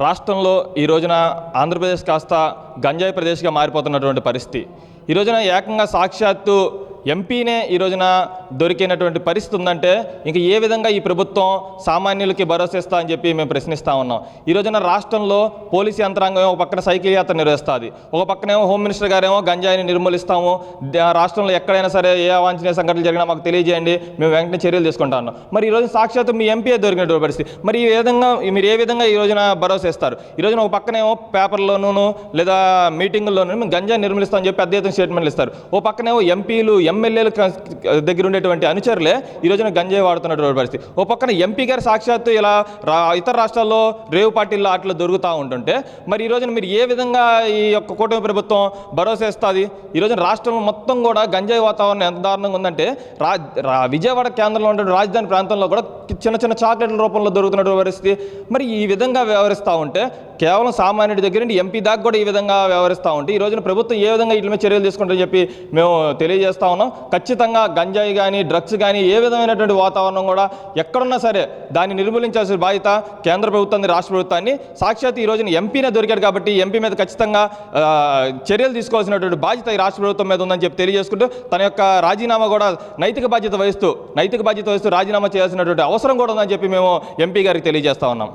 రాష్ట్రంలో ఈ రోజున ఆంధ్రప్రదేశ్ కాస్త గంజాయి ప్రదేశ్గా మారిపోతున్నటువంటి పరిస్థితి. ఈ రోజున ఏకంగా సాక్షాత్తు ఎంపీనే ఈ రోజున దొరికినటువంటి పరిస్థితి ఉందంటే ఇంక ఏ విధంగా ఈ ప్రభుత్వం సామాన్యులకి భరోసా ఇస్తా అని చెప్పి మేము ప్రశ్నిస్తూ ఉన్నాం. ఈ రోజున రాష్ట్రంలో పోలీసు యంత్రాంగం ఒక పక్కన సైకిల్ యాత్ర నిర్వహిస్తుంది, ఒక పక్కనేమో హోమ్ మినిస్టర్ గారేమో గంజాయిని నిర్మూలిస్తాము, రాష్ట్రంలో ఎక్కడైనా సరే ఏ అవాంఛనీయ సంఘటనలు జరిగినా మాకు తెలియజేయండి, మేము వెంటనే చర్యలు తీసుకుంటా ఉన్నాం. మరి ఈ రోజు సాక్షాత్తు మీ ఎంపీ దొరికినటువంటి పరిస్థితి. మరి ఈ విధంగా మీరు ఏ విధంగా ఈ రోజున భరోసా ఇస్తారు? ఈ రోజున ఒక పక్కనేమో పేపర్లోనూ లేదా మీటింగుల్లోనూ మేము గంజాయి నిర్మూలిస్తామని చెప్పి పెద్ద ఎత్తున స్టేట్మెంట్లు ఇస్తారు, ఓ పక్కనేమో ఎంపీలు ఎమ్మెల్యేలు దగ్గర ఉండేటువంటి అనుచరులే ఈ రోజున గంజాయి వాడుతున్నటువంటి పరిస్థితి. ఓ పక్కన ఎంపీ గారు సాక్షాత్తు ఇలా ఇతర రాష్ట్రాల్లో రేవు పార్టీల్లో అట్లా దొరుకుతూ ఉంటుంటే మరి ఈ రోజున మీరు ఏ విధంగా ఈ యొక్క కూటమి ప్రభుత్వం భరోసా ఇస్తుంది? ఈ రోజున రాష్ట్రంలో మొత్తం కూడా గంజాయి వాతావరణం ఎంత దారుణంగా ఉందంటే విజయవాడ కేంద్రంలో ఉన్న రాజధాని ప్రాంతంలో కూడా చిన్న చిన్న చాక్లెట్ల రూపంలో దొరుకుతున్నటువంటి పరిస్థితి. మరి ఈ విధంగా వ్యవహరిస్తూ ఉంటే కేవలం సామాన్యుడి దగ్గర నుండి ఎంపీ దాకా కూడా ఈ విధంగా వ్యవహరిస్తూ ఉంటే ఈ రోజున ప్రభుత్వం ఏ విధంగా వీటి మీద చర్యలు తీసుకుంటారని చెప్పి మేము తెలియజేస్తా ఉన్నాం. ఖచ్చితంగా గంజాయి కానీ డ్రగ్స్ కానీ ఏ విధమైనటువంటి వాతావరణం కూడా ఎక్కడున్నా సరే దాన్ని నిర్మూలించాల్సిన బాధ్యత కేంద్ర ప్రభుత్వాన్ని, రాష్ట్ర ప్రభుత్వాన్ని. సాక్షాత్ ఈ రోజున ఎంపీనే దొరికాడు కాబట్టి ఎంపీ మీద ఖచ్చితంగా చర్యలు తీసుకోవాల్సినటువంటి బాధ్యత ఈ రాష్ట్ర ప్రభుత్వం మీద ఉందని చెప్పి తెలియజేసుకుంటూ తన యొక్క రాజీనామా కూడా నైతిక బాధ్యత వహిస్తూ రాజీనామా చేయాల్సినటువంటి అవసరం కూడా ఉందని చెప్పి మేము ఎంపీ గారికి తెలియజేస్తా ఉన్నాం.